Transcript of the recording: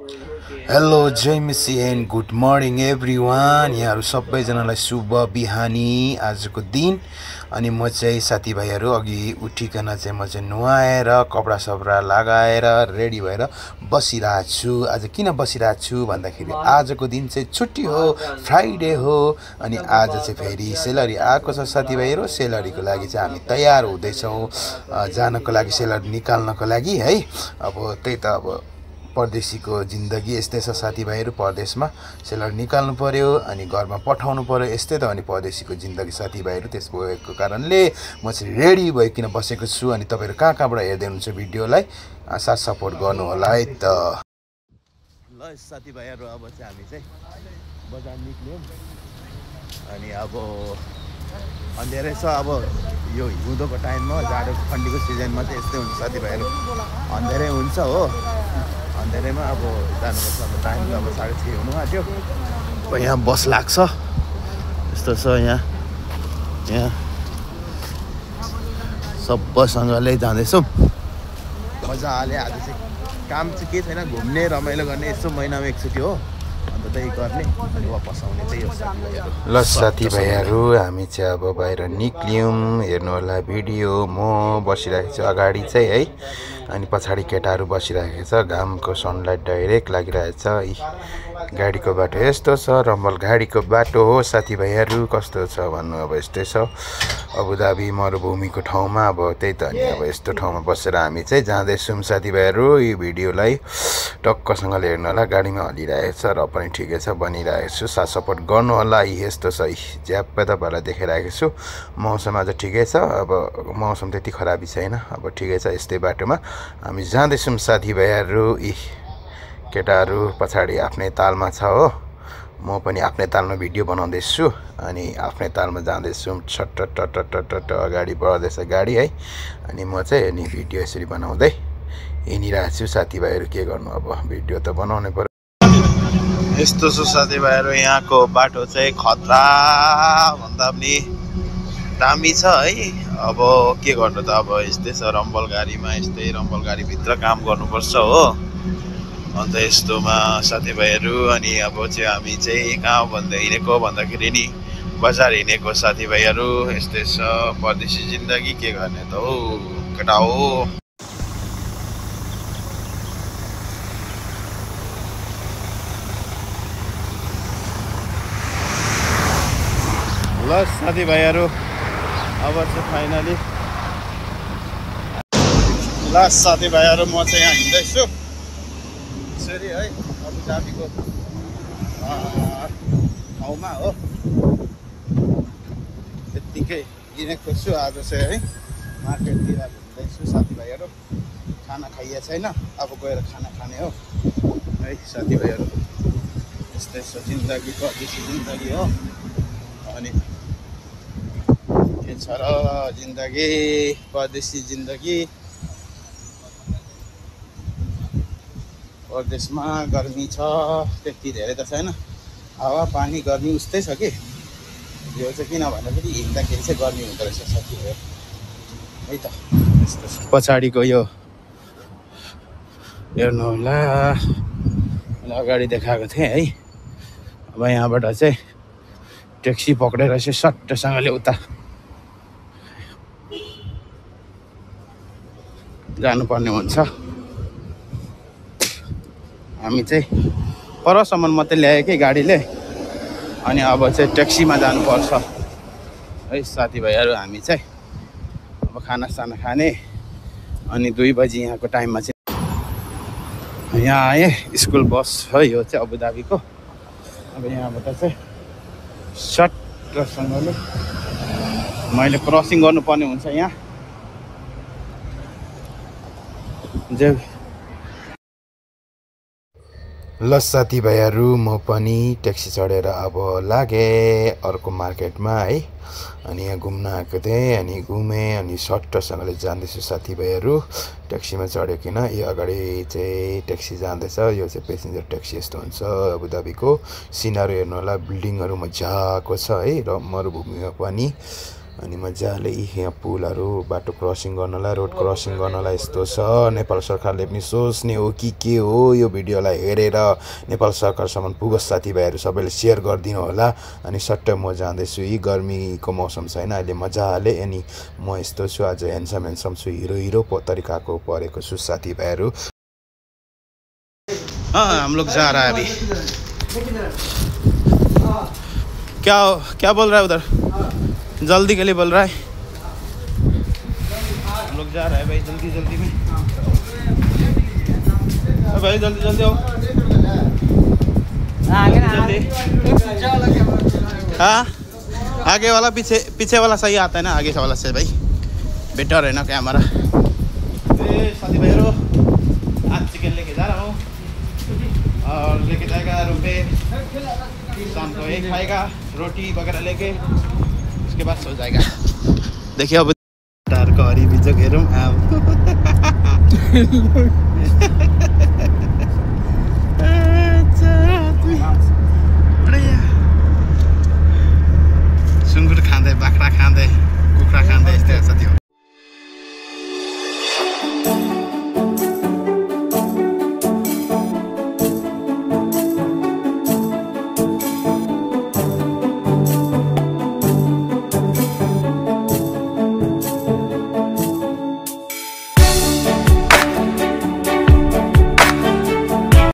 Hello जय मिसी and good morning everyone. यहाँहरू सबैजनालाई शुभ बिहानी आजको दिन। अनि म चाहिँ साथीभाइहरू अघि उठिकन चाहिँ म चाहिँ नुहाएर कपडा सपडा लगाएर रेडी भएर बसिरहेको छु। आज किन बसिरहेको छु भन्दाखेरि आजको दिन चाहिँ छुट्टी हो, फ्राइडे हो। अनि आज चाहिँ फेरि सेलरी आएको छ साथीभाइहरू। सेलरीको लागि चाहिँ हामी तयार हुँदैछौँ जानको लागि, सेलरी निकाल्नको लागि है। अब त्यही त अब परदेशीको जिन्दगी यस्तै छ साथीभाइहरू। परदेशमा सेलरी निकाल्नु पर्यो अनि घरमा पठाउनु पर्यो, यस्तै त। अनि परदेशीको जिन्दगी साथीभाइहरू, त्यसको भएको कारणले म चाहिँ रेडी भइकन बसेको छु। अनि तपाईँहरू कहाँ कहाँबाट हेर्दै हुनुहुन्छ भिडियोलाई साथ सपोर्ट गर्नु होला है त। ल साथीभाइहरू, अब चाहिँ हामी चाहिँ बजार निक्ल्यौँ। अनि अब अँध्यारै छ। अब यो हिउँदोको टाइममा, जाडो ठन्डीको सिजनमा चाहिँ यस्तै हुन्छ साथीभाइहरू, अँध्यारै हुन्छ हो। अँध्यारैमा अब जानुपर्छ। अब टाइम अब 6:30 हुनु आँट्यो। अब यहाँ बस लाग्छ, यस्तो छ। यहाँ सबैसँगले जाँदैछौँ मजाले। आज चाहिँ काम चाहिँ के छैन, घुम्ने रमाइलो गर्ने, यसो महिनामा एकचोटि हो। अन्त त्यही गर्ने अनि वापस आउने चाहिँ हो साथीभाइहरू। ल साथीभाइहरू, हामी चाहिँ अब बाहिर निक्ल्यौँ। हेर्नु होला भिडियो। म बसिरहेको छु अगाडि चाहिँ है, अनि पछाडि केटाहरू बसिरहेको छ। घामको सनलाइट डाइरेक्ट लागिरहेछ। गाडीको बाटो यस्तो छ, रम्बल गाडीको बाटो हो साथीभाइहरू। कस्तो छ भन्नु, अब यस्तै छ। अबुधाबी मरुभूमिको ठाउँमा अब त्यही त। अनि अब यस्तो ठाउँमा बसेर हामी चाहिँ जाँदैछौँ साथीभाइहरू। यो भिडियोलाई टक्कसँगले हेर्नु होला। गाडीमा हलिरहेको छ र पनि ठिकै छ, बनिरहेको छु। साथ सपोर्ट गर्नु होला। यस्तो छ, झ्याप्पै तपाईँहरूलाई देखाइरहेको छु। मौसम आज ठिकै छ, अब मौसम त्यति खराबी छैन, अब ठिकै छ। यस्तै बाटोमा हामी जाँदैछौँ साथीभाइहरू। केटाहरू पछाडि आफ्नै तालमा छ हो, म पनि आफ्नै तालमा भिडियो बनाउँदैछु। अनि आफ्नै तालमा जाँदैछु। छट्ट अगाडि बढ्दैछ गाडी है। अनि म चाहिँ अनि भिडियो यसरी बनाउँदै हिँडिरहेको छु साथीभाइहरू। के गर्नु, अब भिडियो त बनाउनै पर्यो। यस्तो छ साथीभाइहरू, यहाँको बाटो चाहिँ खतरा भन्दा पनि दामी छ है। अब के गर्नु त, अब यस्तै छ। रम्बल गाडीमा यस्तै, रम्बल गाडीभित्र काम गर्नुपर्छ हो। अन्त यस्तोमा साथीभाइहरू। अनि अब चाहिँ हामी चाहिँ कहाँ हिँडेको भन्दाखेरि नि बजार हिँडेको साथीभाइहरू। यस्तै छ परदेशी जिन्दगी, के गर्ने त हो केटा हो। ल साथीभाइहरू, अब चाहिँ फाइनली ल साथीभाइहरू, म चाहिँ यहाँ हिँड्दैछु यसरी है। अबुधाबीको ठाउँमा हो, त्यत्तिकै हिँडेको छु आज चाहिँ है। मार्केटतिर घुम्दैछु साथीभाइहरू। खाना खाइए छैन, अब गएर खाना खाने हो है साथीभाइहरू। यस्तै छ जिन्दगी, परदेशी जिन्दगी हो। अनि के छ र जिन्दगी, परदेशी जिन्दगी। परदेशमा गर्मी छ, त्यति धेरै त छैन। हावा पानी गर्मी उस्तै छ कि। यो चाहिँ किन भन्दाखेरि हिँड्दाखेरि चाहिँ गर्मी हुँदो रहेछ साथीहरू है त। यस्तो छ। पछाडिको यो हेर्नु होला, अगाडि देखाएको थिएँ है। अब यहाँबाट चाहिँ ट्याक्सी पक्रेर चाहिँ सट्टसँगले उता जानुपर्ने हुन्छ। हामी चाहिँ परसम्म मात्रै ल्यायो कि गाडीले, अनि अब चाहिँ ट्याक्सीमा जानुपर्छ है साथीभाइहरू। हामी चाहिँ अब खानासाना खाने, अनि 2 बजी यहाँको टाइममा चाहिँ यहाँ आएँ। स्कुल बस है यो चाहिँ अबुधाबीको। अब यहाँबाट चाहिँ सट्टसँगले मैले क्रसिङ गर्नुपर्ने हुन्छ यहाँ। ल साथीभाइहरू, म पनि ट्याक्सी चढेर अब लागेँ अर्को मार्केटमा है। अनि यहाँ घुम्न आएको थिएँ, अनि घुमेँ, अनि सट्टसँगले जाँदैछु साथीभाइहरू। ट्याक्सीमा चढेकिन यो अगाडि चाहिँ ट्याक्सी जाँदैछ। यो चाहिँ पेसेन्जर ट्याक्सी यस्तो हुन्छ अबुधाबीको। सिनहरू हेर्नु होला, बिल्डिङहरू मजाको छ है, र मरुभूमिमा पनि अनि मजाले यहाँ पुलहरू बाटो क्रसिङ गर्नलाई रोड क्रसिङ गर्नलाई यस्तो छ। नेपाल सरकारले पनि सोच्ने हो कि के हो यो भिडियोलाई हेरेर नेपाल सरकारसम्म पुगोस् साथीभाइहरू सबैले सेयर गरिदिनु होला। अनि सट्ट म जाँदैछु यी गर्मीको मौसम छैन अहिले मजाले अनि म यस्तो छु आज ह्यान्डसम छु हिरो तरिकाको परेको छु साथीभाइहरू। हम लोग जा रहा है अभी। क्या बोल रहा है उधर? जल्दी के लिए बोल रहा है। हम लोग जा रहा है भाई जल्दी में। भाई जल्दी आओ। हाँ आगे वाला पीछे वाला सही आता है ना, आगे वाला से भाई बेटर है ना कैमरा। साथी भाइयों आज चिकन लेके जा रहा हूँ और लेके जाएगा रुपये, शाम को एक खाएगा रोटी वगैरह लेके, उसके बाद सो जाएगा। देखिए अब तार का हरी बीजक हेरौँ